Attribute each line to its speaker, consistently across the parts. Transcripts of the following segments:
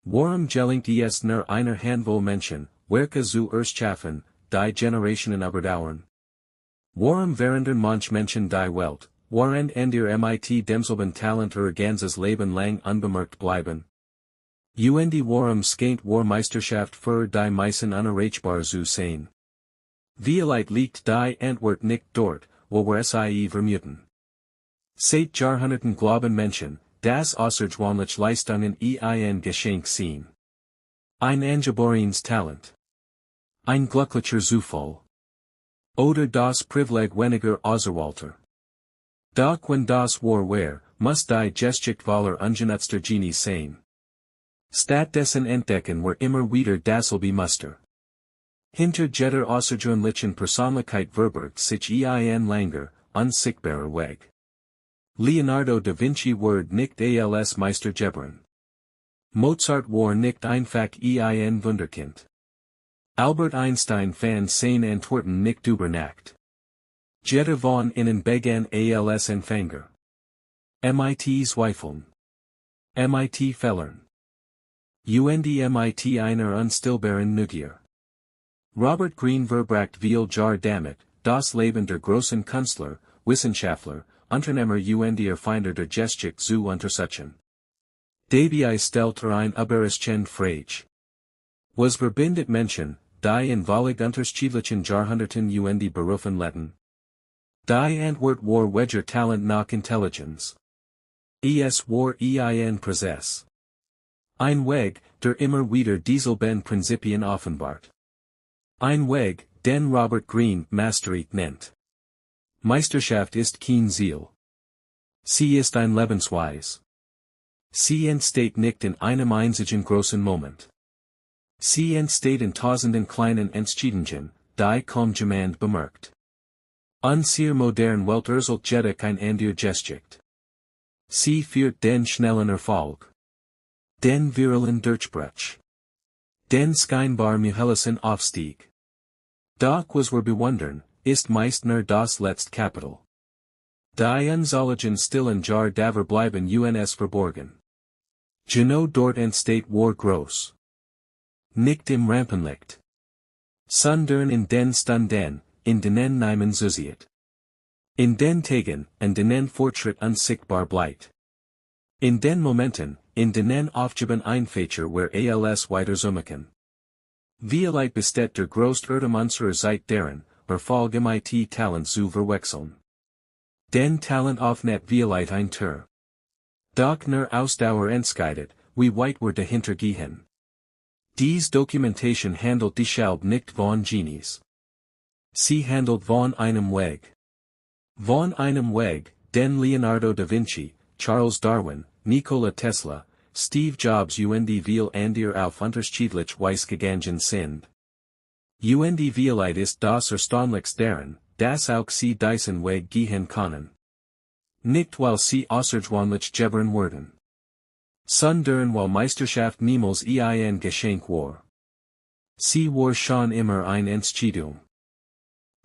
Speaker 1: Warum gelingt es nur einer Handvoll Menschen, welche zu schaffen, die Generationen überdauern? Warum verändern manche Menschen die Welt, während andere mit demselben Talent ihr ganzes Leben lang unbemerkt bleiben? Und warum scheint Meisterschaft für die meisten unerreichbar zu sein? Vielleicht liegt die Antwort nicht dort, wo wir sie vermuten. Seit Jahrhunderten glauben Menschen, dass außergewöhnliche Leistungen ein Geschenk sind. Ein angeborenes Talent. Ein glücklicher Zufall. Oder das Privileg weniger Außerwalter. Doch wenn das wahr muss die Geschichte voller ungenutzter Genie sein. Stattdessen entdecken wir immer wieder dasselbe Muster. Hinter jeder außergewöhnlichen Persönlichkeit verbirgt sich ein langer, unsichtbarer Weg. Leonardo da Vinci wurde nicht als Meistergebern. Mozart war nicht einfach ein Wunderkind. Albert Einstein fand seine Antworten nicht über Nacht. Jeder von ihnen begann als Anfänger. MIT zweifeln. MIT fellern. Und MIT einer unstillbaren Neugier. Robert Greene verbracht viel Jahr damit, das Leben der großen Künstler, Wissenschaftler, Unternehmer und Erfinder der Geschichte zu untersuchen. Dabei stellt ein überraschende Frage. Was verbindet Menschen, die in völlig unterschiedlichen Jahrhunderten und Berufen leben? Die Antwort war weder Talent noch Intelligenz. Es war ein Prozess. Ein Weg, der immer wieder dieselben Prinzipien offenbart. Ein Weg, den Robert Greene Mastery nennt. Meisterschaft ist kein Ziel. Sie ist ein Lebensweise. Sie entsteht nicht in einem einzigen großen Moment. Sie entsteht in tausenden kleinen Entscheidungen, die kaum jemand bemerkt. Unsere moderne Welt erzählt jedoch ein anderer Geschichte. Sie führt den schnellen Erfolg. Den viralen Durchbruch. Den scheinbar mühelosen Aufstieg. Doch was wir bewundern, ist meist nur das letzte Kapital. Die unzähligen stillen Jar daver bleiben uns verborgen. Genau dort entsteht war groß. Nicht im Rampenlicht. Sondern in den Stunden, in denen niemand zusieht. In den Tagen, in denen Fortschritt unsichtbar bleibt. In den Momenten, in denen Aufgaben einfacher wir als weiterzumachen. Vielleicht besteht der größte Irrtum unserer Zeit darin, Erfolg mit Talent zu verwechseln. Den Talent öffnet vielleicht ein Tür. Doch nur Ausdauer entscheidet, wie weit wir dahinter gehen. Dies Dokumentation handelt deshalb nicht von Genies. Sie handelt von einem Weg. Von einem Weg, den Leonardo da Vinci, Charles Darwin, Nikola Tesla, Steve Jobs und viel andere auf unterschiedlich Weise gegangen sind. Und vielleicht ist das erstaunlichste daran, dass auch sie diesen Weg gehen können. Nicht weil sie außergewöhnlich gebern wurden. Sondern weil Meisterschaft niemals ein Geschenk war. Sie war schon immer eine Entscheidung.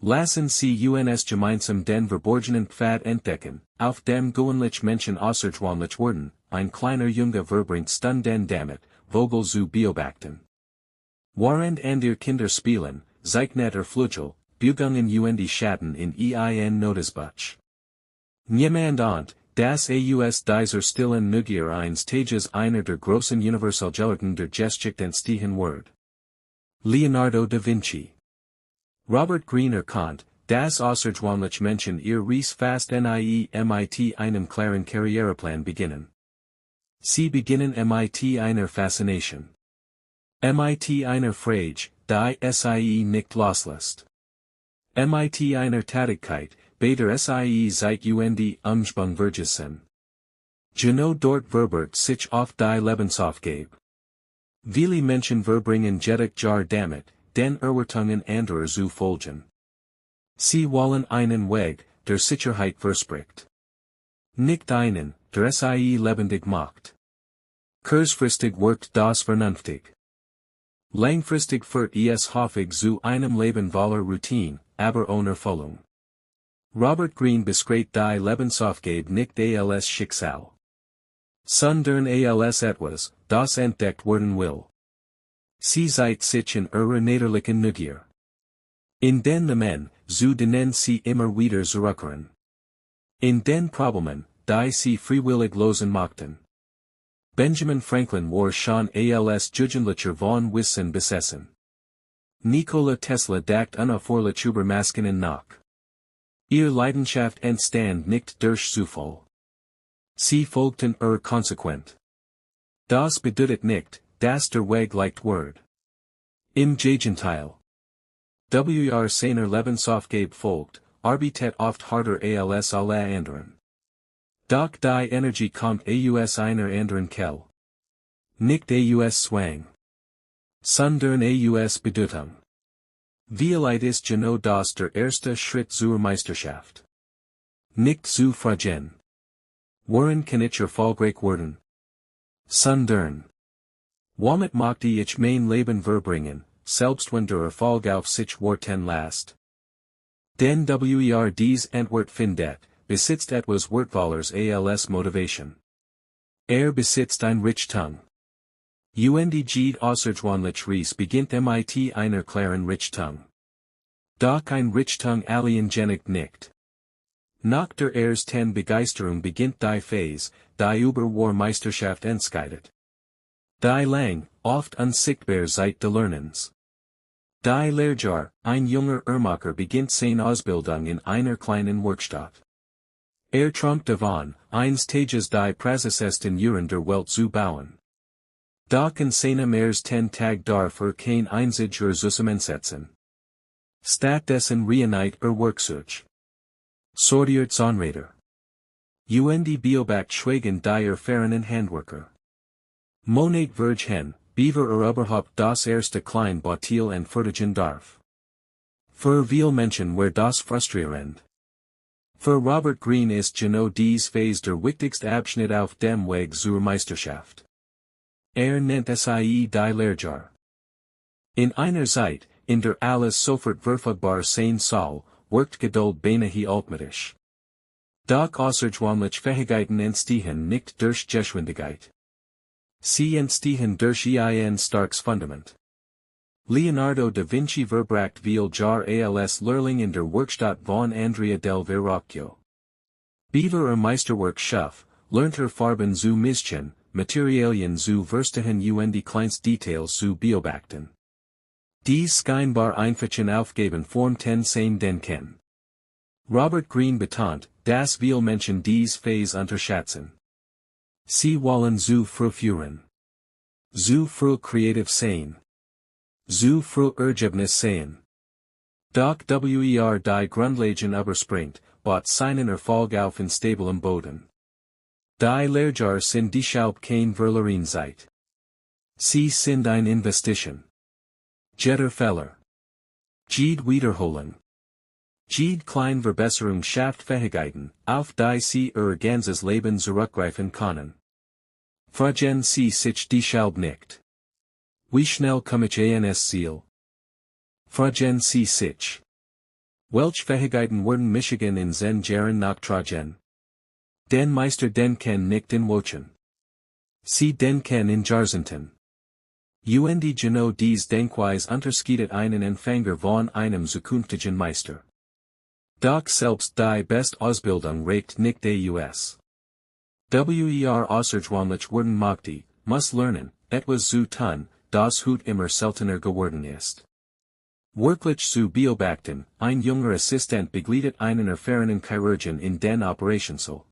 Speaker 1: Lassen Sie uns gemeinsam den verborgenen Pfad entdecken, auf dem gewöhnlich Menschen außergewöhnlich wurden, ein kleiner Junge verbringt Stunden damit, Vogel zu beobachten. Während andere Kinder spielen, zeichnet Flügel, Bügungen und Schatten in ein Notizbuch. Niemand ahnt, dass aus dieser stillen Neugier eines Tages einer der großen Universalgelehrten der Geschichte entstehen wird. Leonardo da Vinci. Robert Greene erkannt, dass außergewöhnliche Menschen ihr Reis fast mit einem klaren Karriereplan beginnen. Sie beginnen mit einer Faszination. Mit einer Frage, die sie nicht loslässt. Mit einer Tätigkeit, bei der sie seit und Umsprung vergessen. Genau dort verbirgt sich oft die Lebensaufgabe. Viele Menschen verbringen jedoch Jahr damit, den Erwartungen anderer zu folgen. Sie wollen einen Weg, der Sicherheit verspricht. Nicht einen, der sie lebendig macht. Kurzfristig wirkt das vernünftig. Langfristig führt es häufig zu einem Leben voller Routine, aber ohne Erfüllung. Robert Greene beschreibt die Lebensaufgabe nicht als Schicksal. Sondern als etwas, das entdeckt werden will. Sie seit sich in ihrer Naterlichen Neugier. In den Themen, zu denen sie immer wieder zurückkehren. In den Problemen, die sie freiwillig lösen mochten. Benjamin Franklin war schon als Jugendlicher von Wissen besessen. Nikola Tesla dacht unaufhörlich über Maschinen nach. Ihre Leidenschaft entstand nicht durch Zufall. Sie folgten konsequent. Das bedeutet nicht, dass der Weg leicht wird. Im Gegenteil. Seiner Lebensaufgabe folgt, arbeitet oft harder als alle anderen. Doch die Energie kommt aus einer anderen Quelle. Nicht aus Zwang. Sondern aus Bedeutung. Vielleicht ist genau das der erste Schritt zur Meisterschaft. Nicht zu fragen. Worin kann ich erfolgreich werden? Sondern. Womit möchte ich mein Leben verbringen, selbst wenn der Erfolg auf sich warten lässt? Denn dies Antwort findet, besitzt etwas Wertvolles als Motivation. Besitzt ein Richtung. Geht außergewöhnlich Reis beginnt mit einer klaren Richtung. Doch ein Richtung allein genügt nicht. Nach der ersten Begeisterung beginnt die Phase, die über war Meisterschaft entscheidet. Die lang, oft unsichtbar Zeit des Lernens. Die Lehrjahr, ein junger Uhrmacher beginnt seine Ausbildung in einer kleinen Werkstatt. Träumt davon, eines Tages die Prozessesten Jahren der Welt zu bauen. Doch in seinem ersten Tag darf kein einziger zusammensetzen. Stattdessen reunite Werkzeug. Sortiert Zahnräder. Beobacht Schweigen die erfahrenen Handwerker. Monat Verge hen, Beaver überhaupt das erste klein Bauteil entfertigen darf. Für viele Menschen war das frustrierend. Für Robert Greene ist genau dies Phase der wichtigste Abschnitt auf dem Weg zur Meisterschaft. Nennt es die Lehrjahr. In einer Zeit, in der alles sofort verfügbar sein soll, wirkt Geduld beinahe altmodisch. Doch außergewöhnliche Fähigkeiten entstehen nicht durch Geschwindigkeit. Sie entstehen durch ein starkes Fundament. Leonardo da Vinci verbracht viel Jahr als Lehrling in der Werkstatt von Andrea del Verrocchio. Beaver Meisterwerk schaff, lernt Farben zu mischen, Materialien zu verstehen die kleinst Details zu beobachten. Dies scheinbar einfachen Aufgaben formten sein Denken. Robert Greene betont, dass viele Menschen dies Phase unterschätzen. Sie wollen zu früh führen. Zu früh kreativ sein. Zu früh Ergebnis sehen. Doch die Grundlagen überspringt, bot seinen Erfolg auf instabilem Boden. Die Lehrjahre sind deshalb kein Verloren Zeit. Sie sind ein Investition. Jeder Fehler. Jede Wiederholung. Jede kleine Verbesserung schafft Fähigkeiten, auf die sie ihr ganzes Leben zurückgreifen können. Fragen Sie sich deshalb nicht. Wie schnell komme ich ans Ziel? Fragen Sie sich. Welche Fähigkeiten werden Michigan in 10 Jahren nachtragen? Den Meister denken nicht in Wochen. Sie denken in Jahrzehnten. Genau dies Denkweise unterscheidet einen Empfänger von einem zukünftigen Meister. Doch selbst die beste Ausbildung reicht nicht aus. Außergewöhnlich werden möchte, muss lernen, etwas zu tun, das heute immer seltener geworden ist. Wirklich zu beobachten, ein junger Assistent begleitet einen erfahrenen Chirurgen in den Operationssaal.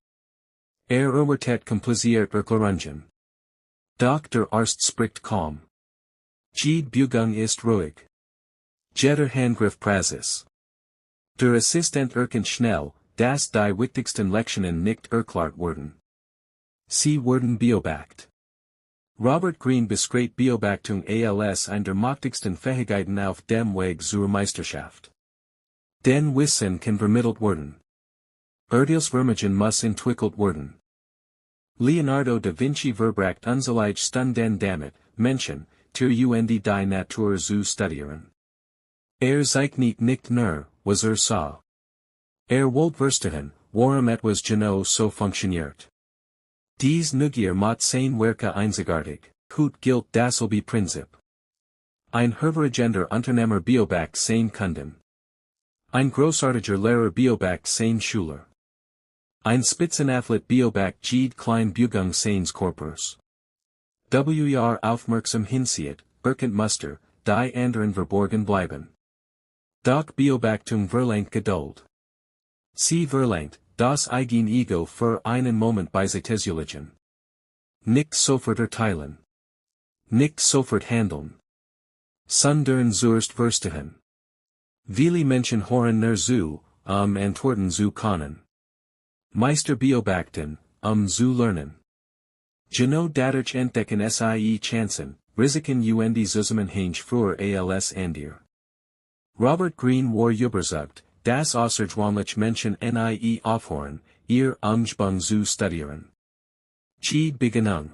Speaker 1: Erwartet kompliziert Erklärungen. Doch der Arzt spricht kaum. Jede Beugung ist ruhig. Jeder Handgriff präzis. Der Assistent erkennt schnell, dass die wichtigsten Lektionen nicht erklärt wurden. Sie wurden beobachtet. Robert Greene beschreibt Beobachtung als eine der mächtigsten Fähigkeiten auf dem Weg zur Meisterschaft. Denn Wissen kann vermittelt werden. Urteilsvermögen muss entwickelt werden. Leonardo da Vinci verbracht unzählige Stunden damit, Menschen, die Natur zu studieren. Zeichnet nicht nur, was sah. Wollte verstehen, warum etwas genau so funktioniert. Dies Nugier macht sein Werke einzigartig, gut gilt dasselbe Prinzip. Ein hervorragender Unternehmer beobachtet sein Kunden. Ein großartiger Lehrer beobachtet sein Schüler. Ein Spitzenathlet beobachtet jede kleine Bewegung seines Körpers. Wer aufmerksam hinsieht, erkennt Muster, die anderen verborgen bleiben. Doch Beobachtung verlangt Geduld. Sie verlangt, das eigene Ego für einen Moment beiseite zu legen. Nicht sofort urteilen. Nicht sofort handeln. Sondern zuerst verstehen. Viele Menschen hören nur zu, antworten zu können. Meister beobachten, zu lernen. Genau dadurch entdecken sie Chancen, Risiken und Zusammenhänge für als andere. Robert Greene war überzeugt, dass außergewöhnliche Menschen nie aufhören, ihr Umgebung zu studieren. Jede Beginnung.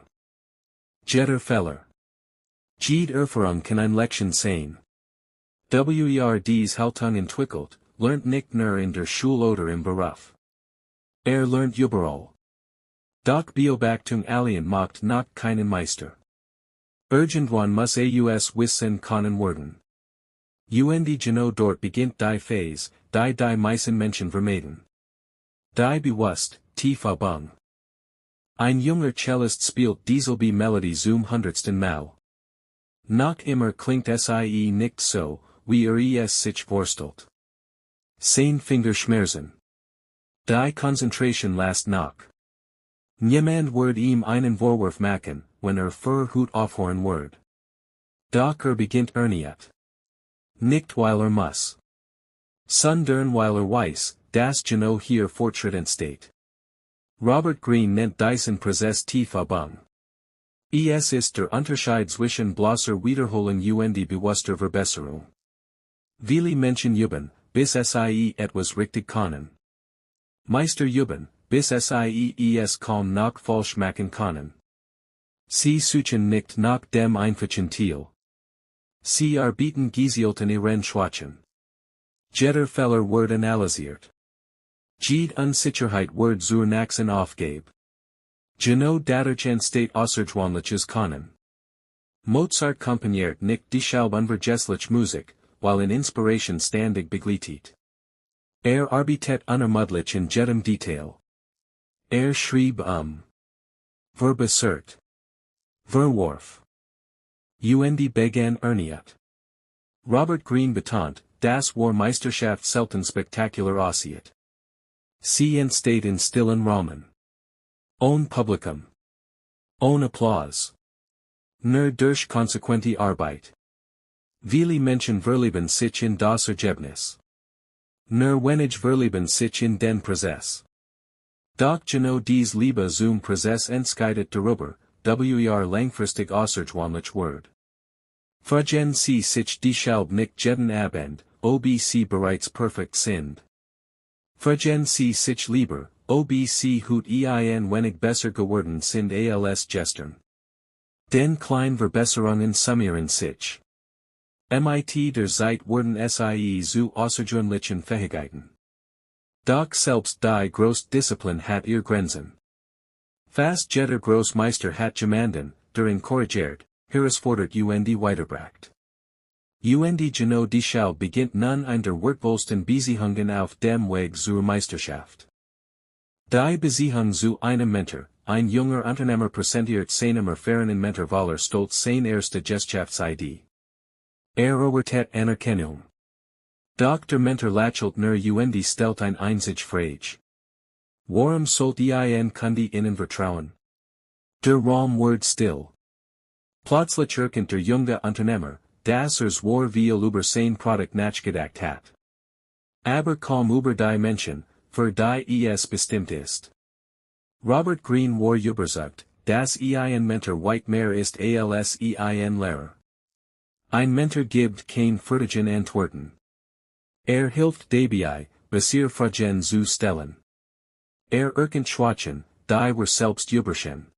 Speaker 1: Jeder Fehler. Jede Erfahrung kann eine Lektion sein. Dies Haltung entwickelt, lernt nicht nur in der Schule oder im Beruf. Lernt überall. Doch Beobachtung allein macht noch keinen Meister. Irgendwann muss wissen können werden. Genau dort beginnt die Phase, die meisten Menschen vermeiden. Die bewusst, tief Übung. Ein junger Cellist spielt dieselbe Melodie zum 100. Mal. Noch immer klingt sie nicht so, wie es sich vorstellt. Sein Finger schmerzen. Die Konzentration lässt nach. Niemand wird ihm einen Vorwurf machen, wenn für gut aufhören wird. Doch beginnt nicht. Nicht weil muss. Sondern weil weiß, dass genau hier Fortschritt entsteht. Robert Greene nennt diesen Prozess tief Übung. Es ist der Unterschied zwischen bloßer Wiederholung und bewusster Verbesserung. Viele Menschen üben, bis sie etwas richtig können. Meister üben, bis sie es kaum noch falsch machen können. Sie suchen nicht nach dem einfachen Ziel. Sie arbeiten gezielt an ihren Schwächen. Jeder Fehler wird analysiert. Jede Unsicherheit wird zur nächsten Aufgabe. Genau dadurch entsteht außergewöhnliches Können. Mozart komponiert nicht deshalb unvergesslich Musik, weil in Inspiration ständig begleitet. Arbeitet unermüdlich in jedem Detail. Schrieb verbessert. Verworf. Begann nicht. Robert Greene betont, dass Meisterschaft selten spektakulär aussieht. Sie entsteht in stillen Räumen. Ohne Publikum. Ohne Applaus. Nur durch konsequente Arbeit. Viele Menschen verlieben sich in das Ergebnis. Nur wenig verlieben sich in den Prozess. Doch genau dies Liebe zum Prozess entscheidet darüber, langfristig außergewöhnlich wird. Fragen Sie sich deshalb nicht jeden Abend, ob Sie bereits perfekt sind. Fragen Sie sich lieber, ob Sie heute ein wenig besser geworden sind als gestern. Den kleinen Verbesserungen summieren sich. Mit der Zeit werden sie zu außergewöhnlichen Fähigkeiten. Doch selbst die Großdisziplin hat ihr Grenzen. Fast jeder Großmeister hat jemanden, der encouragiert, herausfordert und weiterbracht. Genau deshalb beginnt nun ein der wertvollsten Beziehungen auf dem Weg zur Meisterschaft. Die Beziehung zu einem Mentor, ein junger Unternehmer präsentiert seinem erfahrenen Mentor voller Stolz seine erste Gesellschaftsidee. Erwartet Anerkennung. Doch der Mentor lächelt nur und stellt ein einzige Frage. Warum sollte Kunde Ihnen vertrauen? Der Raum wird still. Plötzlich erkennt der junge Unternehmer, dass war viel über sein Produkt nachgedacht hat. Aber kaum über die Menschen, für die es bestimmt ist. Robert Greene war überzeugt, dass ein Mentor weit mehr ist als ein Lehrer. Ein Mentor gibt kein fertigen Antworten. Hilft dabei, bessere Fragen zu stellen. Erkennt Schwächen, die selbst überschen.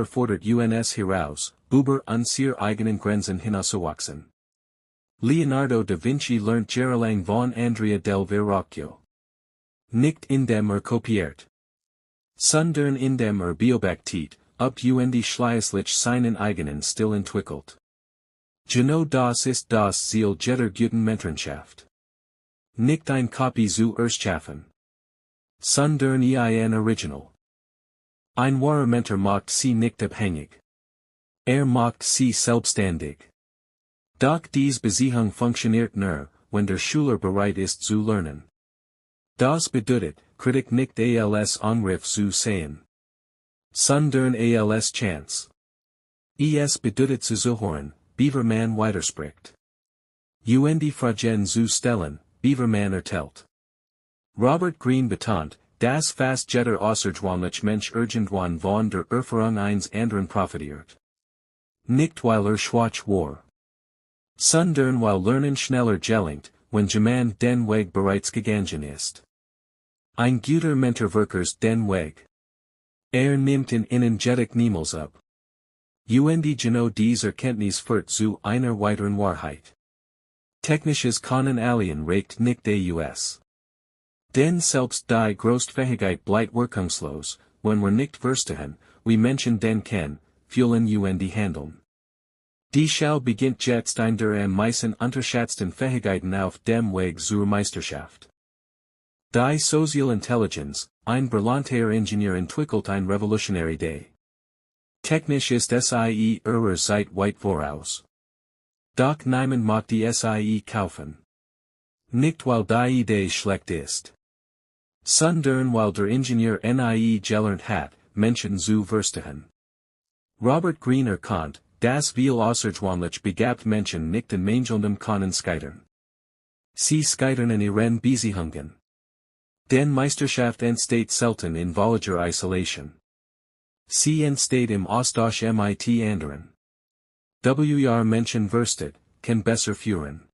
Speaker 1: Fordert uns heraus, über unsere eigenen Grenzen hinauszuwachsen. Leonardo da Vinci lernt jahrelang von Andrea del Verrocchio. Nicht indem kopiert. Sondern in dem beobachtet, ob die Schleißlich seinen eigenen Stil entwickelt. Genau das ist das Ziel jeder guten Mentorenschaft. Nicht ein Copy zu erschaffen. Sondern ein Original. Ein wahrer Mentor macht sie nicht abhängig. Macht sie selbstständig. Doch dies Beziehung funktioniert nur, wenn der Schüler bereit ist zu lernen. Das bedeutet, Kritik nicht als Angriff zu sehen. Sondern als Chance. Es bedeutet zu zuhören, bevor man widerspricht. Die Fragen zu stellen, bevor man erteilt. Robert Greene betont, dass fast jeder außergewöhnliche Mensch irgendwann von der Erfahrung eines anderen profitiert. Nicht weil schwach war. Sondern weil Lernen schneller gelingt, wenn jemand den Weg bereits gegangen ist. Ein guter Mentor verkehrt den Weg. Nimmt ihn energetic niemals ab. Genau diese Erkenntnis führt zu einer weiteren Wahrheit. Technisches Können allein reicht nicht aus. Denn selbst die Großfähigkeit bleibt wirkungslos, wenn wir nicht verstehen, wie Menschen denken, fühlen handeln. Die Schau beginnt jetzt ein der am meisten unterschätzten Fähigkeiten auf dem Weg zur Meisterschaft. Die Social Intelligence, ein brillanter Ingenieur entwickelt ein revolutionary Idee. Technisch ist sie ihrer Zeit weit voraus. Doch niemand mag die sie kaufen. Nicht weil die Idee schlecht ist. Sondern weil der Ingenieur nie gelernt hat, Menschen zu verstehen. Robert Greene erkannt, dass viel außergewöhnlich begabt Menschen nicht in mangelndem Können scheitern. Sie scheitern in ihren Beziehungen. Denn Meisterschaft entsteht selten in völliger Isolation. Sie entsteht im Austausch mit anderen. Menschen verstet, kann besser führen.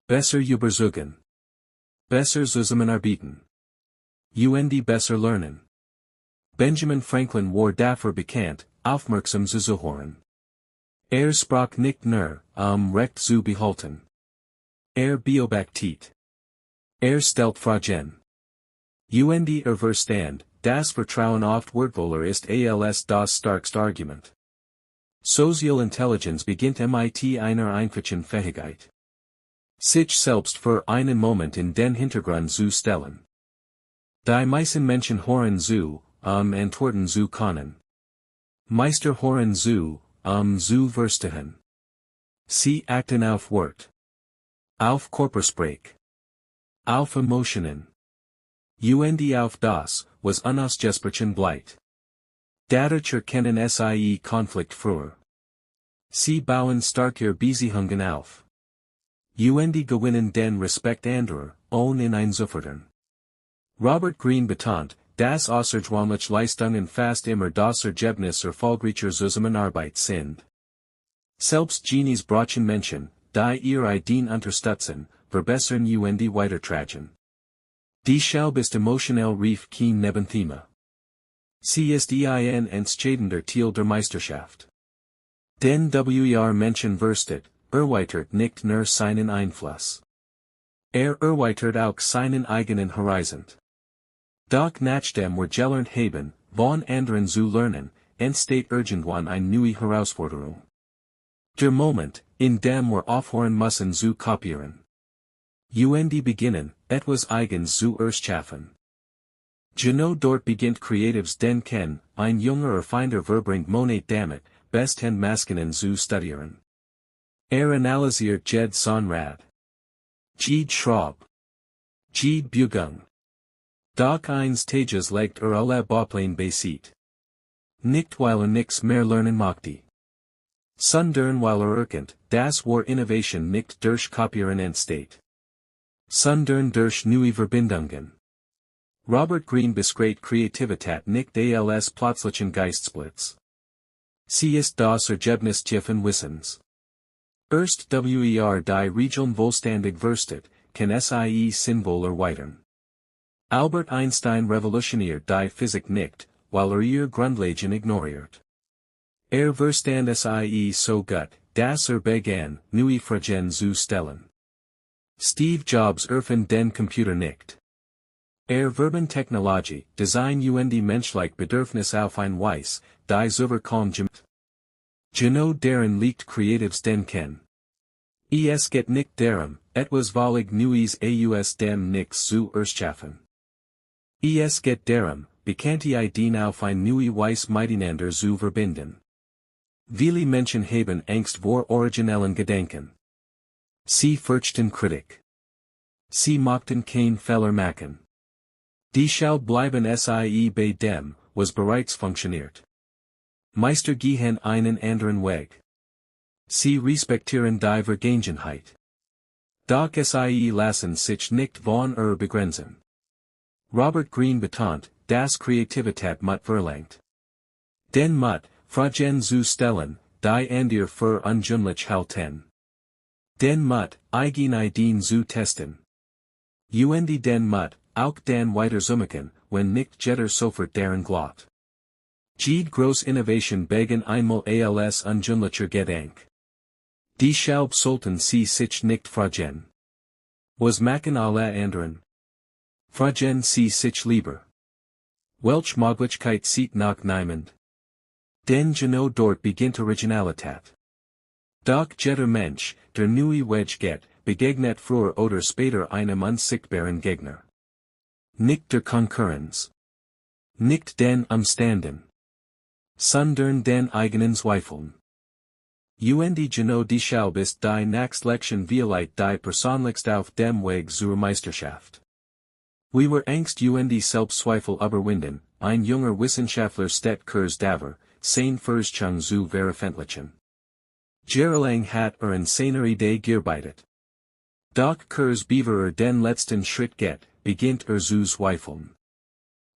Speaker 1: Besser überzeugen. Besser zusammenarbeiten. Besser lernen. Benjamin Franklin war dafür bekannt, aufmerksam zuzuhören. Sprach nicht nur, Recht zu behalten. Beobachtet. Stellt Fragen. Verstand, das Vertrauen oft wertvoller ist als das starkste Argument. Social Intelligence beginnt mit einer einfachen Fähigkeit. Sich selbst für einen Moment in den Hintergrund zu stellen. Die meisten Menschen hören zu, antworten zu können. Meister hören zu verstehen. Sie achten auf Wort. Auf Körpersprache. Auf Emotionen. Auf das, was unausgesprochen bleibt. Dadurch erkennen sie Konflikt früher. Sie bauen starker Beziehungen auf. Gewinnen den Respekt anderer, ohne ihn einzufordern. Robert Greene betont, dass außergewöhnliche Leistungen fast immer das Ergebnis erfolgreicher Zusammenarbeit sind. Selbst Genies brauchen Menschen, die ihre Ideen unterstützen, verbessern weitertragen. Die Schau ist emotionell rief kein Nebenthema. Sie ist ein entscheidender Teil der Meisterschaft. Denn Menschen verstet, erweitert nicht nur seinen Einfluss. Erweitert auch seinen eigenen Horizont. Doch nachdem wir gelernt haben, von anderen zu lernen, entsteht irgendwann eine neue Herausforderung. Der Moment, in dem wir aufhören müssen zu kopieren. Beginnen, etwas Eigens zu erschaffen. Genau dort beginnt Creatives Denken, ein junger Erfinder verbringt Monat damit, besten Maskinen zu studieren. Analysiert jed Sonrad. Jed Schraub. Jed Bugung. Doch eines Tages legt alle Baupläne beiseite. Nicht weil nix mehr lernen mochte. Sondern weil erkennt, dass war Innovation nicht durch Kopieren entsteht. Sondern durch neue Verbindungen. Robert Greene beschreibt Kreativität nicht als plötzlichen Geistsblitz. Sie ist das Ergebnis tiefen Wissens. Erst die Region vollständig verstet, kann sie Symbol erweitern. Albert Einstein revolutioniert die Physik nicht, weil ihr Grundlagen ignoriert. Verstand sie so gut, dass begann, neue Fragen zu stellen. Steve Jobs erfand den Computer nicht. Verben Technologie, Design und menschlich Bedürfnis auf ein Weiss, die Zuverkommt. Genau deren liegt Creatives denken. Es geht nicht darum, etwas völlig Neues aus dem Nichts zu erschaffen. Es geht darum, bekannte Ideen auf ein neue Weise miteinander zu verbinden. Viele Menschen haben Angst vor originellen Gedanken. Sie fürchten Kritik. Sie möchten kein Fehler machen. Deshalb bleiben sie bei dem, was bereits funktioniert. Meister gehen einen anderen Weg. Sie respektieren die Vergangenheit. Doch sie lassen sich nicht von begrenzen. Robert Greene betont, dass Kreativität Mut verlangt. Den Mut, Fragen zu stellen, die andere für ungewöhnlich halten. Den Mut, eigene Ideen zu testen. Und den Mut, auch dann weiterzumachen, wenn nicht jeder sofort daran glaubt. Jede große Innovation begen einmal als ungewöhnlicher Gedanke. Deshalb sollten Sie sich nicht fragen. Was machen alle anderen? Fragen Sie sich lieber. Welche Möglichkeit sieht noch niemand? Denn genau dort beginnt Originalität. Doch jeder Mensch, der neue Weg geht, begegnet früher oder später einem unsichtbaren Gegner. Nicht der Konkurrenz. Nicht den Umständen. Sondern den eigenen Zweifeln. Und genau deshalb ist die nächste Lektion vielleicht die persönlichste auf dem Weg zur Meisterschaft. We were Angst und Selbstzweifel überwinden, ein junger Wissenschaftler steht kurz davor, seine Forschung zu veröffentlichen. Jahrelang hat in seiner Idee gearbeitet. Doch kurz bevor den letzten Schritt geht, beginnt zu zweifeln.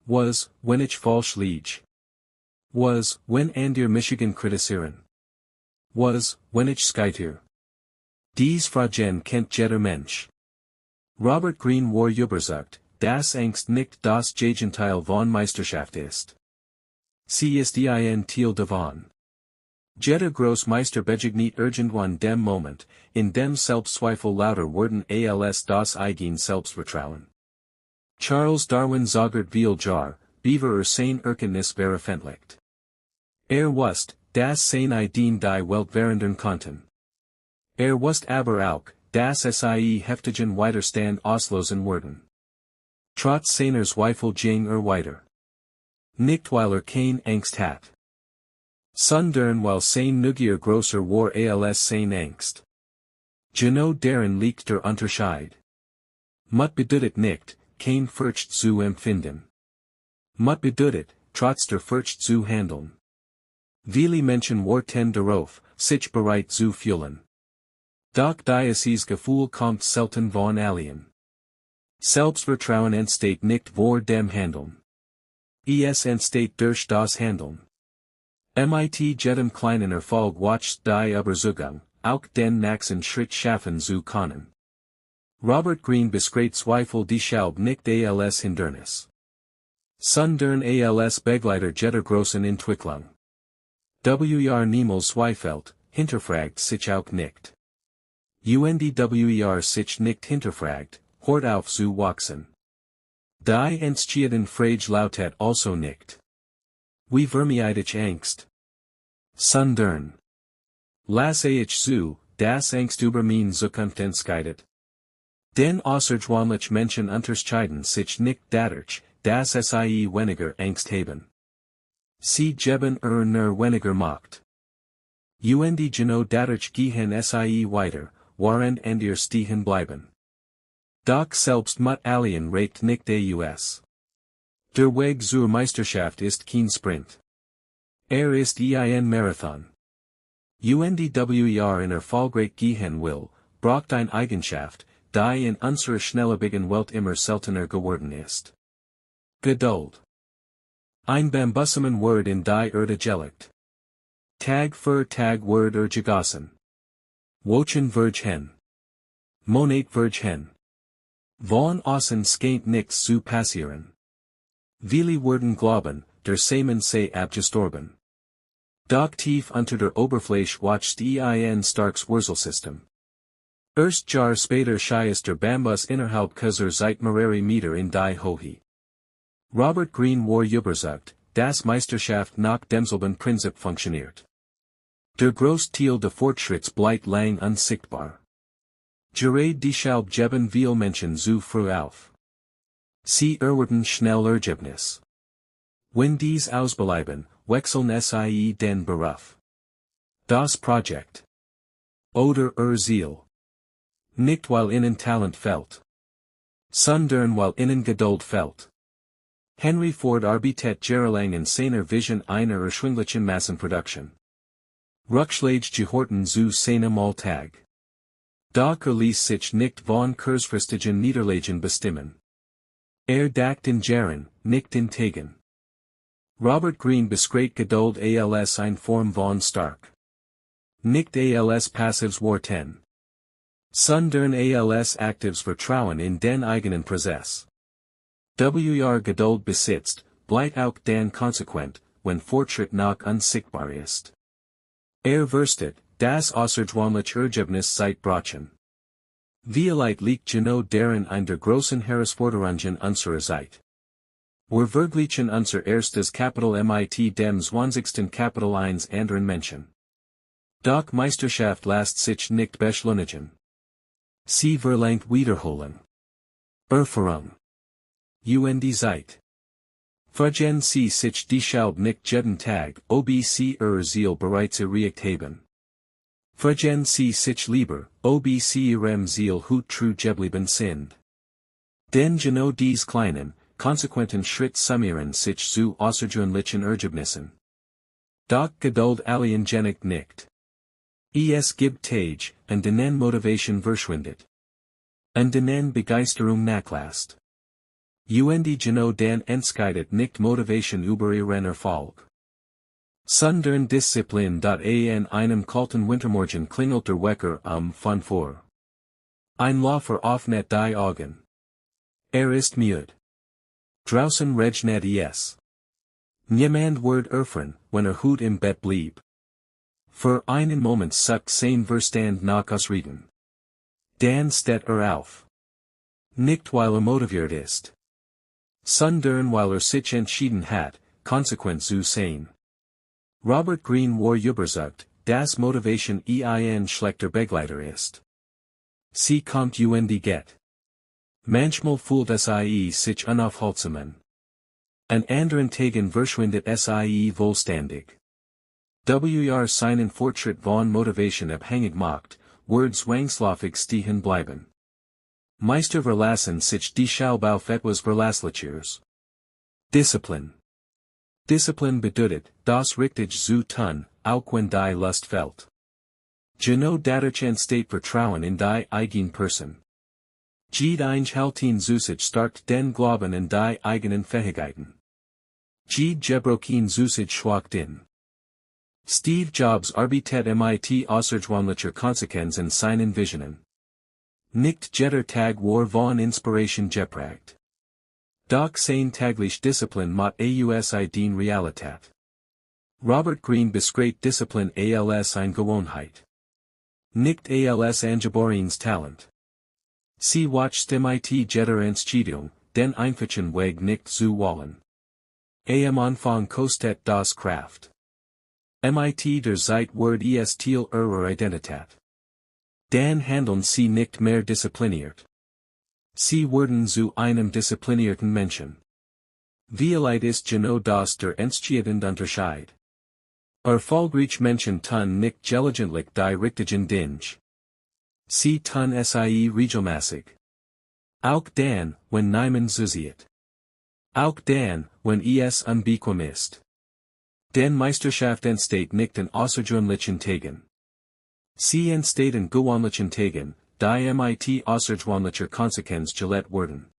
Speaker 1: Was, wenn ich falsch liege? Was, wenn andere Michigan kritisieren? Was, wenn ich scheiter? Dies Fragen kennt jeder Mensch. Robert Greene war überzeugt, dass Angst nicht das Gegenteil von Meisterschaft ist. Sie ist ein Teil davon. Jeder Großmeister begegnet irgendwann dem Moment, in dem Selbstzweifel lauter werden als das eigen Selbstvertrauen. Charles Darwin sagt viel Jahr, bevor sein Erkenntnis veröffentlicht. Wusste, dass seine Ideen die Welt verändern konnten. Wusste aber auch, dass sie heftigen Widerstand auslosen würden. Trotz seiner Zweifel ging weiter. Nicht weil keine Angst hat. Sondern weil sein Neugier größer war als seine Angst. Genau darin liegt der Unterschied. Mut bedeutet nicht, kein Furcht zu empfinden. Mut bedeutet, trotz der Furcht zu handeln. Viele Menschen warten darauf, sich bereit zu fühlen. Doch dieses Gefühl kommt selten von allen. Selbstvertrauen entsteht nicht vor dem Handeln. Es entsteht durch das Handeln. Mit jedem kleinen Erfolg wächst die Überzeugung, auch den nächsten Schritt schaffen zu können. Robert Greene beschreibt Zweifel deshalb nicht als Hindernis. Sondern als Begleiter jeder großen Entwicklung. Niemals zweifelt, hinterfragt sich auch nicht. Und sich nicht hinterfragt, hört auf zu wachsen. Die entstehenden Frage lautet also nicht. Wie vermeide ich Angst? Sondern. Lasse ich zu, dass Angst über meine Zukunft entscheidet. Denn außergewöhnliche Menschen unterscheiden sich nicht dadurch, dass sie weniger Angst haben. Sie geben nur weniger Macht. Und genau dadurch gehen sie weiter, während andere stehen bleiben. Doch selbst mit allen reicht nicht aus. Der Weg zur Meisterschaft ist kein Sprint. Ist ein Marathon. Und in erfolgreich gehen will, braucht eine Eigenschaft, die in unserer schnelllebigen Welt immer seltener geworden ist. Geduld. Ein bambusamen Wort in die Erde gelegt. Tag für Tag wird gegossen. Wochen wird hin. Monat wird hin. Von außen scheint nichts zu passieren. Viele werden glauben, der Samen sei abgestorben. Doch tief unter der Oberfläche wächst ein starkes Wurzelsystem. Erst Jahr später schießt Bambus innerhalb kürzer Zeit mehrere Meter in die Höhe. Robert Greene war überzeugt, dass Meisterschaft nach demselben Prinzip funktioniert. Der große Teil des Fortschritts bleibt lang unsichtbar. Gerade deshalb geben viele Menschen so früh auf. Sie erwarten schnell Ergebnis. Wenn dies ausbleiben, wechseln sie den Beruf. Das Projekt. Oder Ziel. Nicht weil ihnen Talent fehlt. Sondern weil ihnen Geduld fehlt. Henry Ford arbeitet jahrelang in seiner Vision einer erschwinglichen Massenproduktion. Rückschläge gehorten zu seinem Alltag. Doch ließ sich nicht von kurzfristigen Niederlagen bestimmen. Dacht in Jahren, nicht in Tagen. Robert Greene beschreibt Geduld als eine Form von stark. Nicht als passives Worten. Sondern als aktives Vertrauen in den eigenen Prozess. Geduld besitzt, bleibt auch dann konsequent, wenn Fortschritt noch unsichtbar ist. Wusstet, das außergewöhnliche Ergebnis seit Brachen. Vielleicht liegt genau darin eine der großen Herausforderungen unserer Zeit. Wir vergleichen unser erstes Kapitel mit dem 20. Kapitel eines anderen Menschen. Doch Meisterschaft lässt sich nicht beschleunigen. Sie verlangt Wiederholung. Erfahrung. Die Zeit. Vergen Sie sich deshalb nicht jeden Tag, ob Sie Ihr Ziel bereits erreicht haben. Vergen Sie sich lieber, ob Sie Ihrem Ziel gut treu geblieben sind. Denn genau dies kleinen, konsequenten Schritt summieren sich zu außergewöhnlichen Ergebnissen. Doch Geduld allein genügt nicht. Es gibt Tage, an denen Motivation verschwindet. An denen Begeisterung nachlässt. Genau dann entscheidet nicht Motivation über ihren Erfolg. Sondern Disziplin. An einem kalten Wintermorgen klingelt der Wecker 5 Uhr. Ein Läufer öffnet die Augen. Ist müde. Draußen regnet es. Niemand wird erfahren, wenn gut im Bett blieb. Für einen Moment sucht sein Verstand nach Ausreden. Dann steht auf. Nicht weil motiviert ist. Sondern weil sich entschieden hat, konsequent zu sein. Robert Greene war überzeugt, dass Motivation ein schlechter Begleiter ist. Sie kommt geht. Manchmal fühlt sich unaufhaltsam. An anderen Tagen verschwindet vollständig. Seinen Fortschritt von Motivation abhängig macht, wird zwangsläufig stehen bleiben. Meister verlassen sich deshalb auf etwas Verlässlicheres. Disziplin. Disziplin bedeutet, das richtig zu tun, auch wenn die Lust fehlt. Genau dadurch entsteht Vertrauen in die eigene Person. Jede Einhalten zu sich stärkt den Glauben in die eigenen Fähigkeiten. Jede Gebrochen zu sich schwagt in. Steve Jobs arbeitet mit außergewöhnlicher Konsequenz in seinen Visionen. Nicht jeder Tag war von Inspiration geprägt. Doch sein täglich Disziplin macht den Realität. Robert Greene beschreibt Disziplin als eine Gewohnheit. Nicht als angeborenes Talent. Sie watcht mit jeder Entscheidung, den einfachen Weg nicht zu wollen. Am Anfang kostet das Kraft. Mit der Zeit wird es Teil ihrer Identität. Dann handeln sie nicht mehr diszipliniert. Sie werden zu einem disziplinierten Menschen. Vielleicht ist genau das der entscheidende Unterschied. Erfolgreich Menschen tun nicht gelegentlich die richtigen Dinge. Sie tun sie regelmäßig. Auch dann, wenn niemand zusieht. Auch dann, wenn es unbequem ist. Denn Meisterschaft entsteht nicht in außergewöhnlichen Tagen. Sie entsteht in gewöhnlichen Tagen, die mit außergewöhnlicher Konsequenz gelebt werden.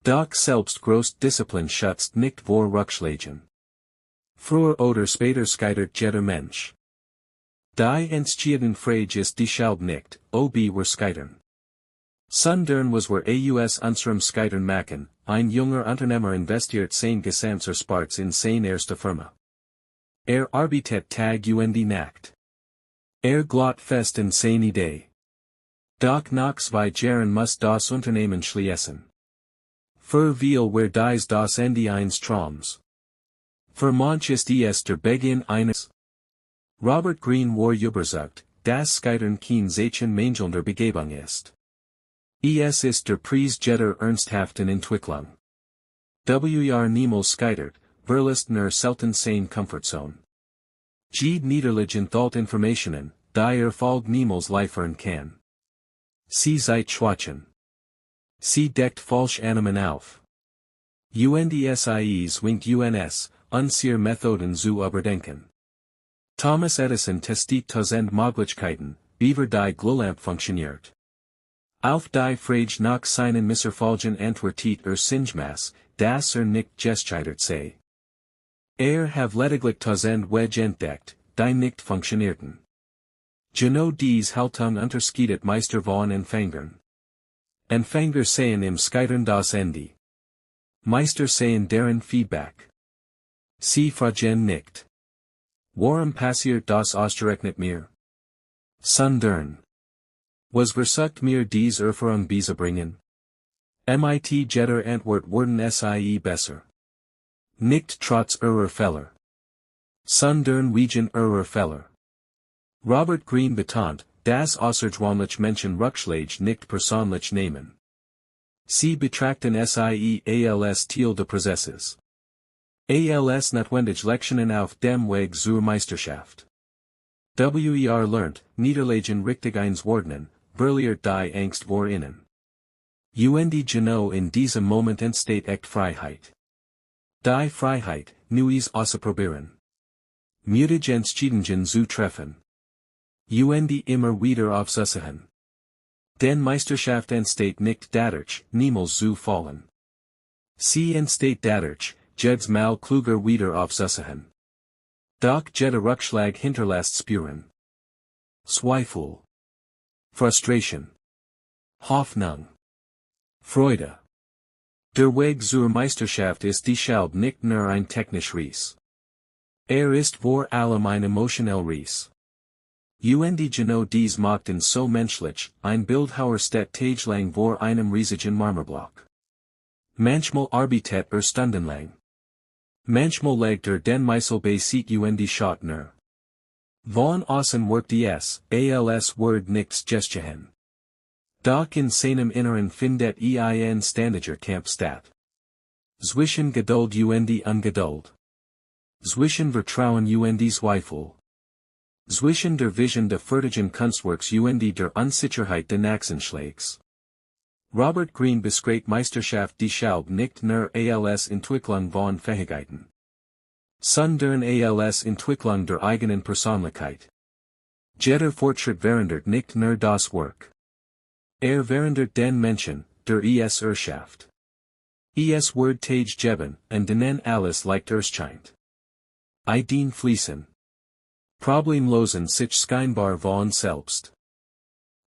Speaker 1: Doch selbst groß Disziplin schützt nicht vor Rückschlägen. Früher oder später scheitert jeder Mensch. Die entscheidende Frage ist deshalb nicht, ob wir scheitern. Sondern was wir aus unserem Scheitern machen. Ein junger Unternehmer investiert sein gesamtes Sparts in seine erste Firma. Arbeitet Tag und Nacht. Glaubt fest in seine Idee. Doch noch zwei Jahren muss das Unternehmen schließen. Für viel wer dies das Ende eines Traums. Für manche ist es der Beginn eines. Robert Greene war überzeugt, dass Scheitern kein Zeichen mangelnder Begabung ist. Es ist der Preis jeder ernsthaften Entwicklung. Niemals scheitert, verlässt nur selten seine Comfortzone. Jede Niederlage enthält Informationen, die Erfolg niemals liefern kann. Sie seid schwachen. Sie deckt falsch Annahmen auf. UNDSIEs winkt UNS, unsere Methoden zu überdenken. Thomas Edison testet tausend Möglichkeiten, wie die Glühlampe funktioniert. Auf die Frage nach seinen Misserfolgen antwortet Singemaß, dass nicht gescheitert sei. Have lediglich tausend Wege entdeckt, die nicht funktionierten. Genau dies Haltung unterscheidet Meister von Anfängern. Anfänger sehen im Scheitern das Ende. Meister sehen deren Feedback. Sie fragen nicht. Warum passiert das ausgerechnet mir? Sondern. Was versucht mir dies Erfahrung beizubringen? Mit jeder Antwort worden sie besser. Nicht trotz ihrer Fehler. Sondern wegen ihrer Fehler. Robert Greene betont, dass außergewöhnliche Menschen Rückschläge nicht persönlich nehmen. Sie betrachten sie als Teil des Prozesses. Als notwendige Lektionen auf dem Weg zur Meisterschaft. Lernt, Niederlagen richtig einzuordnen, verliert die Angst vor ihnen. Genau in diesem Moment entsteht echt Freiheit. Die Freiheit, Neues auszuprobieren. Mutige Entscheidungen zu treffen. Immer wieder aufzusuchen. Denn Meisterschaft entsteht nicht dadurch, niemals zu fallen. Sie entsteht dadurch, jedes Mal kluger wieder aufzusuchen. Doch jeder Rückschlag hinterlässt Spuren. Zweifel. Frustration. Hoffnung. Freude. Der Weg zur Meisterschaft ist deshalb nicht nur ein technisch Reis. Ist vor allem ein emotionell Reis. Genau dies macht ihn so menschlich, ein Bildhauer steht tagelang vor einem riesigen Marmorblock. Manchmal arbeitet stundenlang. Manchmal legt den Meißel bei sich schaut nur. Von außen wirkt es, als Word nichts gestehen. Doch in seinem Inneren findet ein ständiger Kampf statt. Zwischen Geduld und Ungeduld. Zwischen Vertrauen und Zweifel. Zwischen der Vision des fertigen Kunstwerks und der Unsicherheit des Nachschlags. Robert Greene beschreibt Meisterschaft deshalb nicht nur als Entwicklung von Fähigkeiten. Sondern als Entwicklung der eigenen Persönlichkeit. Jeder Fortschritt verändert nicht nur das Werk. Verändert den Menschen, der es erschafft. Es wird Tage geben, und denen alles leicht erscheint. Ideen fließen. Problemlosen sich scheinbar von selbst.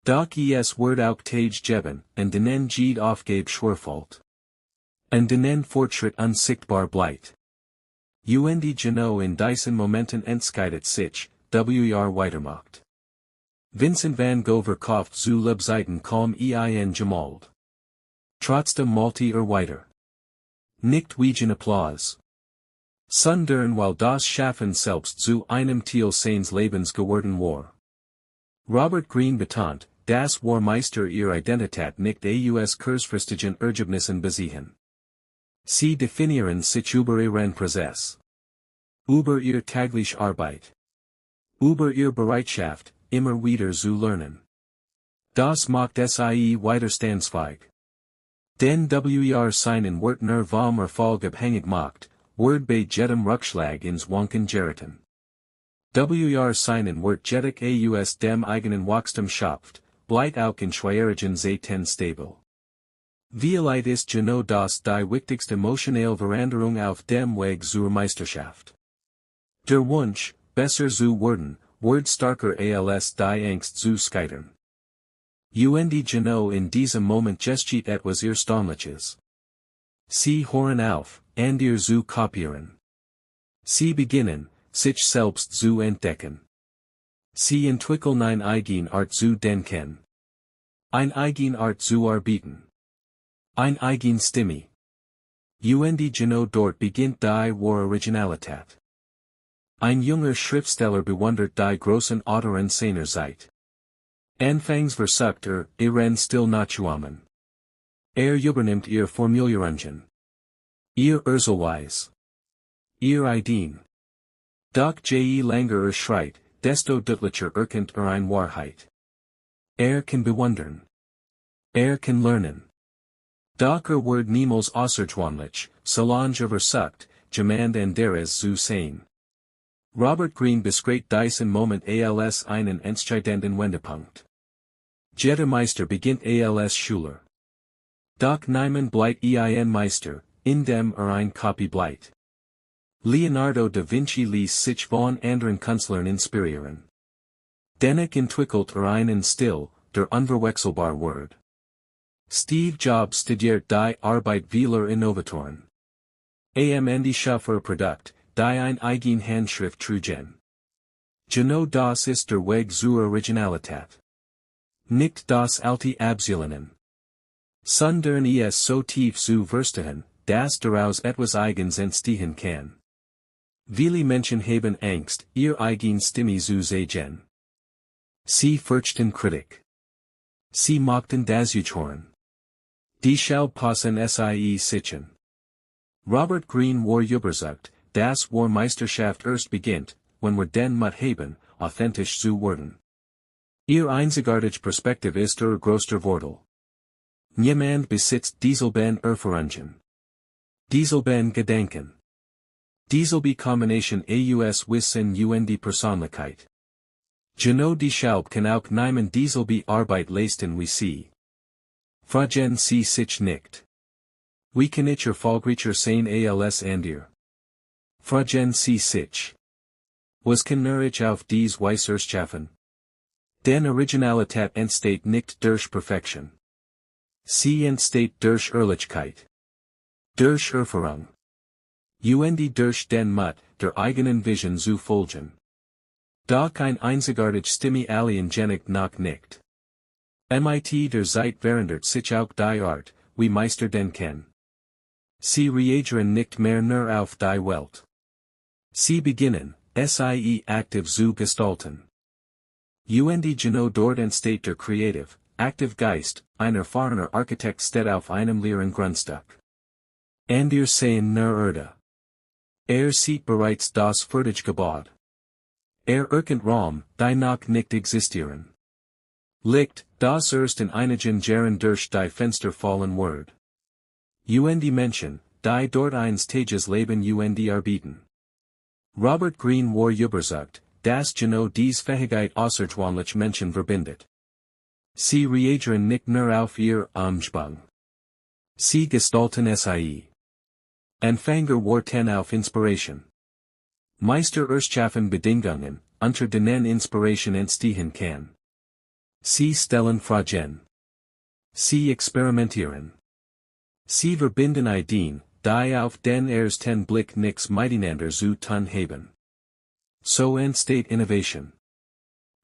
Speaker 1: Doch es wird auch Tage geben, und denen jede Aufgabe schwerfällt. Und denen Fortschritt unsichtbar bleibt. Genau in diesen Momenten entscheidet sich, weitermacht. Vincent van Gogh verkauft zu Lebzeiten kaum ein Gemälde. Trotzdem malte weiter. Nicht wegen Applaus. Sondern weil das Schaffen selbst zu einem Teil seines Lebens geworden war. Robert Greene betont, dass Meister ihre Identität nicht aus kurzfristigen Ergebnissen beziehen. Sie definieren sich über ihren Prozess. Über ihr tägliche Arbeit. Über ihre Bereitschaft, immer wieder zu lernen. Das macht sie widerstandsfähig. Denn seinen wird nur vom Erfolg abhängig macht, wird bei jedem Rückschlag ins Wanken geraten. Seinen wird jedig aus dem eigenen Wachstum schafft, bleibt auch in schwierigen Zeiten stabil. Vielleicht ist genau das die wichtigste emotionelle Veränderung auf dem Weg zur Meisterschaft. Der Wunsch, besser zu werden, wird stärker als die Angst zu scheitern. Genau in diesem Moment geschieht etwas Erstaunliches. Sie hören auf, andere zu kopieren. Sie beginnen, sich selbst zu entdecken. Sie entwickeln eine eigene Art zu denken. Ein eigen Art zu arbeiten. Ein eigen Stimme. Und genau dort beginnt die wahre Originalität. Ein junger Schriftsteller bewundert die großen Autoren seiner Zeit. Anfangs versucht ihren Stil nachzuahmen. Übernimmt ihr Formulierungen. Ihr Urteilsweise. Ihr Ideen. Doch je länger schreit, desto deutlicher erkennt eine Wahrheit. Kann bewundern. Kann lernen. Doch wird niemals außergewöhnlich, solange versucht, jemand anderes zu sein. Robert Greene beschreibt diesen Moment als einen entscheidenden Wendepunkt. Jeder Meister beginnt als Schüler. Doch niemand bleibt ein Meister, indem ein Copy bleibt. Leonardo da Vinci ließ sich von anderen Künstlern inspirieren. Dennoch entwickelt einen Stil, der unverwechselbar wird. Steve Jobs studiert die Arbeit vieler Innovatoren. Die Schaffer Produkt, die ein eigen Handschrift trugen. Genau das ist der Weg zur Originalität. Nicht das alte Abzulehnen. Sondern es so tief zu verstehen, dass daraus etwas Eigens entstehen kann. Viele Menschen haben Angst, ihr eigen Stimme zu sagen. Sie fürchten Kritik. Sie mochten das Zuhören. Deshalb passen sie sichern. Robert Greene war überzeugt, dass wahre Meisterschaft erst beginnt, wenn wir den Mut haben, authentisch zu werden. Ihr einzigartige Perspektive ist der größte Vorteil. Niemand besitzt dieselben Erfahrungen. Dieselben Gedanken. Dieselbe Kombination aus Wissen und Persönlichkeit. Genau deshalb kann auch niemand dieselbe Arbeit leisten wie sie. Fragen sie sich nicht. Wie kann ich erfolgreicher sein als andere? Fragen sie sich. Was kann ich auf dies Weise schaffen? Denn Originalität entsteht nicht durch Perfektion. Sie entsteht durch Ehrlichkeit. Durch Erfahrung. Und durch den Mut, der eigenen Vision zu folgen. Doch ein einzigartige Stimme allen genügt noch nicht. Der Zeit verändert sich auch die Art, wie Meister den kennen. Sie reagieren nicht mehr nur auf die Welt. Sie beginnen, sie aktiv zu gestalten. Und genau dort entsteht der Creative, Active Geist, ein erfahrener Architekt steht auf einem leeren Grundstück. Sehen nur sieht bereits das fertige Gebäude. Erkennt Raum, die noch nicht existieren. Licht, das erst in einigen Jahren durch die Fenster fallen wird. Und Menschen, die dort einst Tages leben und arbeiten. Robert Greene war überzeugt, dass genau dies Fähigkeit außergewöhnlich Menschen verbindet. Sie reagieren nicht nur auf ihr Umschwung. Sie gestalten sie. Anfänger warten auf Inspiration. Meister erschaffen Bedingungen, unter denen Inspiration entstehen kann. Sie stellen Fragen. Sie experimentieren. Sie verbinden Ideen, die auf den ersten Blick nichts miteinander zu tun haben. So entsteht Innovation.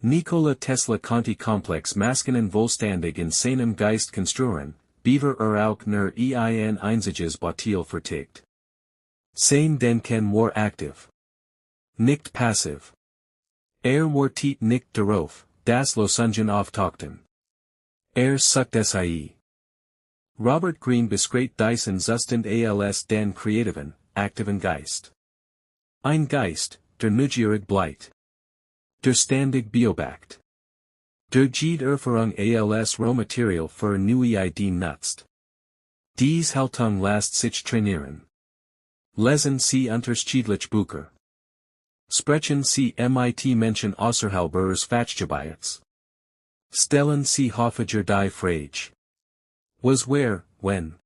Speaker 1: Nikola Tesla konnte komplex Maschinen vollständig in seinem Geist konstruieren, bevor auch nur ein einziges Bauteil fertigt. Sein Denken war aktiv. Nicht passiv. Wartet nicht darauf, dass Lösungen auftauchten. Sucht sie. Robert Greene beschreibt diesen Zustand als den kreativen, aktiven Geist. Ein Geist, der neugierig bleibt. Der ständig beobachtet. Der jede Erfahrung als Rohmaterial für neue Ideen nutzt. Dies Haltung lässt sich trainieren. Lesen Sie unterschiedliche Bücher. Sprechen Sie mit Menschen außerhalb ihres Fachgebiets. Stellen Sie häufiger die Frage. Was where, when?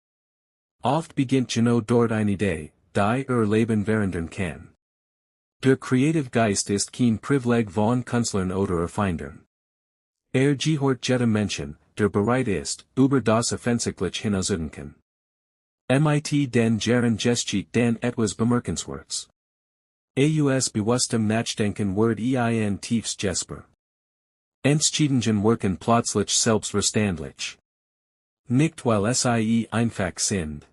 Speaker 1: Oft beginnt genau dort eine Idee, die Leben verändern kann. Der Creative Geist ist kein Privileg von Künstlern oder Erfindern. Gehört jedem Menschen, der bereit ist, über das Offensichtliche hinauszudenken. Den Jaren geschieht den etwas Bemerkenswertes. Aus bewusstem Nachdenken wird ein tiefes Jesper. Entschieden Worken plötzlich selbstverständlich. Nicht weil sie einfach sind.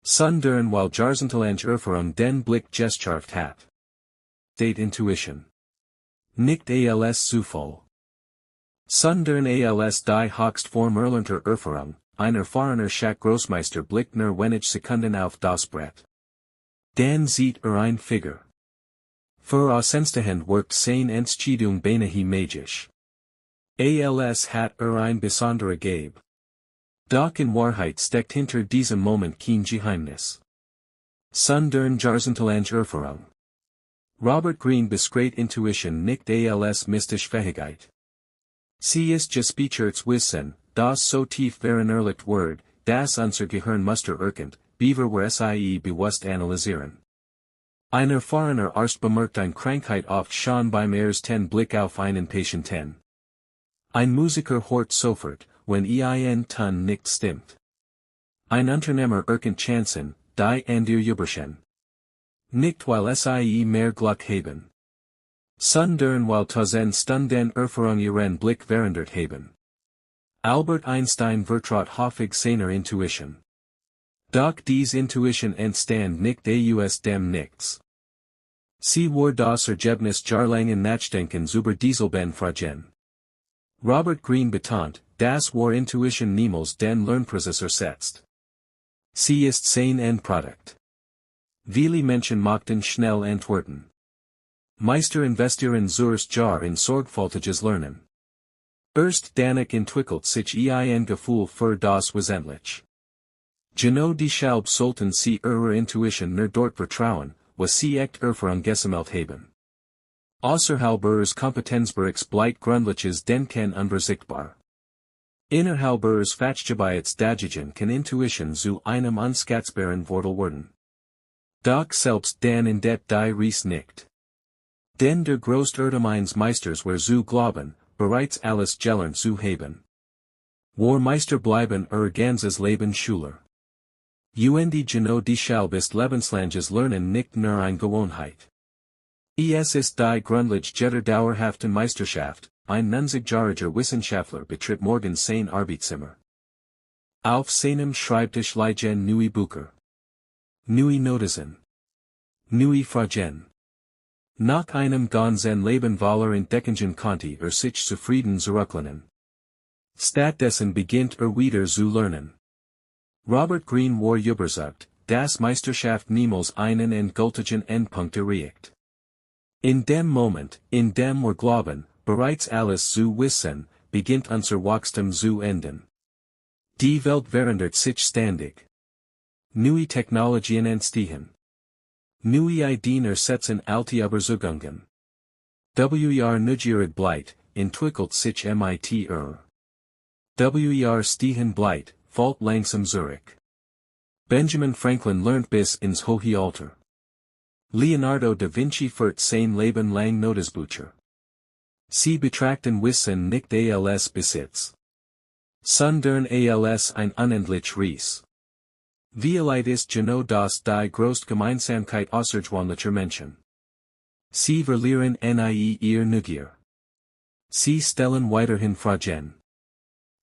Speaker 1: Sondern weil Jahrzehntelang Erfahrung den Blick gestärkt hat. Date Intuition. Nicht als Zufall. Sondern als die Höchstform erlernter Erfahrung, ein erfahrener Großmeister blickt nur wenige Sekunden auf das Brett. Dann sieht ein Figur. Für Aussenstehend wirkt seine Entscheidung beinahe magisch. Als hat ein besondere Gabe. Doch in Wahrheit steckt hinter diesem Moment kein Geheimnis. Sondern Jahrzehntelang Erfahrung. Robert Greene beschreibt Intuition nicht als mystische Fähigkeit. Sie ist gespeichertes Wissen, das so tief verinnerlicht wird, dass unser Gehirn muster erkennt, bevor wir sie bewusst analysieren. Ein erfahrener Arzt bemerkt eine Krankheit oft schon beim ersten Blick auf einen Patienten. Ein Musiker hört sofort, wenn ein Ton nicht stimmt. Ein Unternehmer erkennt Chancen, die an dir überschen. Nicht weil sie mehr Glück haben. Sondern weil tausend Stunden Erfahrung ihren Blick verändert haben. Albert Einstein vertrat häufig seine Intuition. Doch diese Intuition entstand nicht aus dem Nichts. Sie war das Ergebnis jahrelangen Nachdenkens über dieselben Fragen. Robert Greene betont, dass war Intuition niemals den Lernprozess ersetzt. Sie ist sein Endprodukt. Viele Menschen machten schnell Antworten. Meister investieren zuerst Jahr in sorgfältiges Lernen. Erst danach entwickelt sich ein Gefühl für das Wesentliche. Genau deshalb sollten Sie Ihre Intuition nur dort vertrauen, wo Sie echt Erfahrung gesammelt haben. Außerhalb Ihres Kompetenzbereichs bleibt grundliches Denken unsichtbar. Innerhalb Ihres Fachgebiets Dagen kann Intuition zu einem unskatzbaren Wortel werden. Doch selbst dann entdeckt die Ries nicht. Denn der größte meines Meisters war zu glauben, bereits alles gelernt zu haben. War Meister bleiben ganzes Leben Schüler. Genau deshalb ist lebenslanges Lernen nicht nur eine Gewohnheit. Es ist die Grundlage der dauerhaften Meisterschaft, ein 90-jähriger Wissenschaftler betritt morgens sein Arbeitszimmer. Auf seinem Schreibtisch liegen neue Bücher. Neue Notizen. Neue Fragen. Nach einem ganzen Leben voller Entdeckungen konnte sich zufrieden zurücklehnen. Stattdessen beginnt wieder zu lernen. Robert Greene war überzeugt, dass Meisterschaft niemals einen endgültigen Endpunkt erreicht. In dem Moment, in dem wir glauben, bereits alles zu wissen, beginnt unser Wachstum zu enden. Die Welt verändert sich ständig. Neue Technologien entstehen. Neue Ideen ersetzen alte Überzeugungen. Neugierig bleibt, entwickelt sich mit stehen bleibt, fällt langsam zurück. Benjamin Franklin lernt bis ins hohe Alter. Leonardo da Vinci führt sein Leben lang Notizbücher. Sie betrachten Wissen nicht als Besitz. Sondern als ein unendlich Ries. Vielleicht ist genau das die größte Gemeinsamkeit außergewöhnlicher Menschen. Sie verlieren nie ihr Neugier. Sie stellen weiterhin Fragen.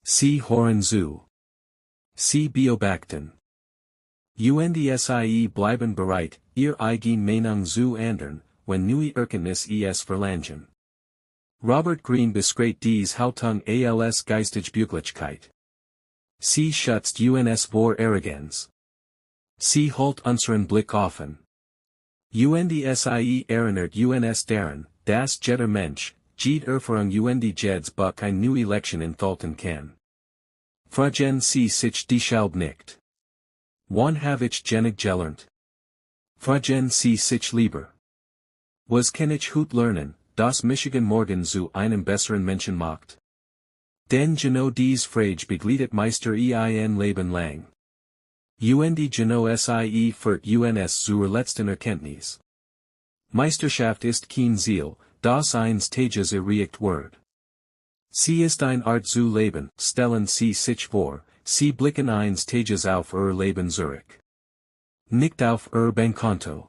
Speaker 1: Sie hören zu. Sie beobachten. Sie bleiben bereit, ihr eigen Meinung zu ändern, wenn neue Erkenntnis es verlangen. Robert Greene beschreibt dies Haltung als geistige Beweglichkeit. Sie schützt uns vor Arroganz. Sie hält unseren Blick offen. Sie erinnert uns daran, dass jeder Mensch, jede Erfahrung jeds Buch eine neue Lektion enthalten kann. Fragen Sie sich deshalb nicht. Wann habe ich genig gelernt? Fragen Sie sich lieber. Was kann ich heute lernen, das mich morgen zu einem besseren Menschen macht? Denn genau diese Frage begleitet Meister ein Leben lang. Genau sie führt uns zur letzten Erkenntnis. Meisterschaft ist kein Ziel, das eines Tages erreicht wird. Sie ist ein Art zu leben, stellen Sie sich vor, Sie blicken eines Tages auf Ihr Leben zurück. Nicht auf Ihr Bankkonto.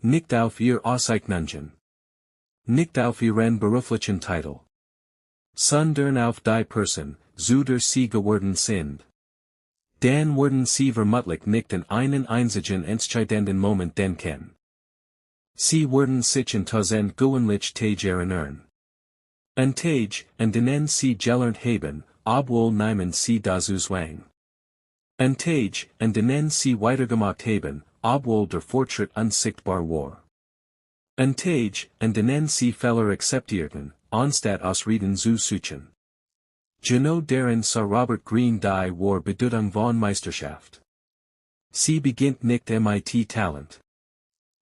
Speaker 1: Nicht auf Ihr Auszeichnungen. Nicht auf Ihren beruflichen Titel. Sondern auf die Person, zu der sie geworden sind. Dan worden sie vermutlich nicht in einen einzigen entscheidenden Moment denken. Sie werden sich in tausend gewöhnliche Tage erinnern. Ein Tage, an denen sie gelernt haben, obwohl niemand sie dazu zwang. Ein Tage, an denen sie weitergemacht haben, obwohl der Fortschritt unsichtbar war. Ein Tage, an denen sie Fehler akzeptierten, anstatt ausreden zu suchen. Genau darin sah Robert Greene die war Bedeutung von Meisterschaft. Sie beginnt nicht mit Talent.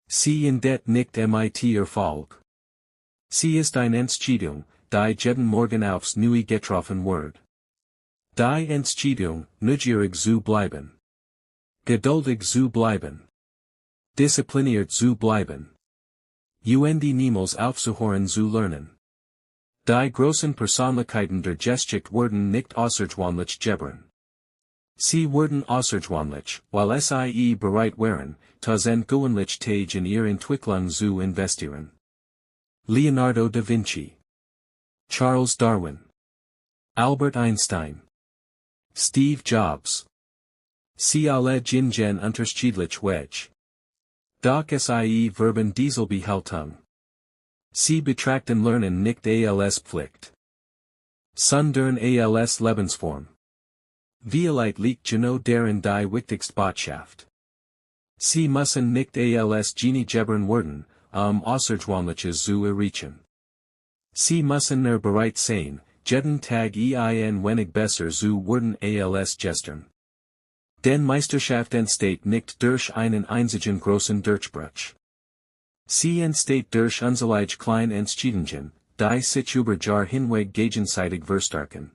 Speaker 1: Sie entdeckt nicht mit Erfolg. Sie ist eine Entscheidung, die jeden Morgen aufs Neue getroffen wird. Die Entscheidung, neugierig zu bleiben. Geduldig zu bleiben. Diszipliniert zu bleiben. Niemals aufzuhören zu lernen. Die großen Persönlichkeiten der Geschichte werden nicht außergewöhnlich geboren. Sie werden außergewöhnlich, weil sie bereit waren, tausend gewöhnliche Tage in ihre Entwicklung zu investieren. Leonardo da Vinci. Charles Darwin. Albert Einstein. Steve Jobs. Sie alle gingen unterschiedlich Weg. Doch sie verben dieselbe Haltung. Sie betrachten Lernen nicht als Pflicht. Sondern als Lebensform. Vielleicht liegt genau darin die wichtigste Botschaft. Sie müssen nicht als Genie geboren werden, außergewöhnliches zu erreichen. Sie müssen nur bereit sein, jeden Tag ein wenig besser zu werden als gestern. Denn Meisterschaft entsteht nicht durch einen einzigen großen Durchbruch. Sie entsteht durch unzählige kleine Entscheidungen, die sich über Jahre hinweg gegenseitig verstärken.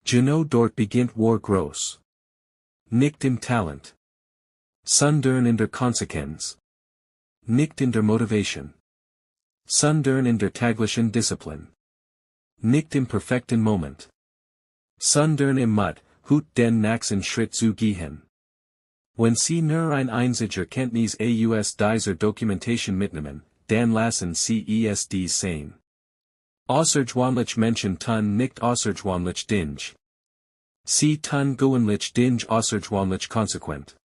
Speaker 1: Genau dort beginnt war groß. Nicht im Talent. Sondern in der Konsequenz. Nicht in der Motivation. Sondern in der täglichen Disziplin. Nicht im perfekten Moment. Sondern im Mut, den nächsten Schritt zu gehen. Wenn Sie nur ein einziger Kenntnis aus dieser Dokumentation mitnehmen, dann lassen Sie es dies sein. Außergewöhnliche Menschen tun nicht außergewöhnlich Dinge. Sie tun gewöhnlich Dinge außergewöhnlich konsequent.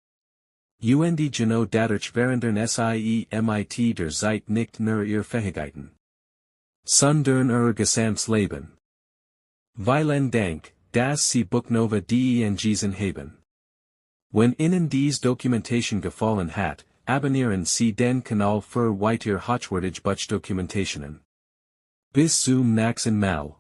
Speaker 1: Genau dadurch verändern sie mit der Zeit nicht nur ihre Fähigkeiten, sondern ihr gesamtes Leben. Vielen Dank, dass Sie Buchnova den Gesen haben. Wenn Ihnen dies Dokumentation gefallen hat, abonnieren Sie den Kanal für weitere hochwertige Buchdokumentationen. Bis zum nächsten Mal.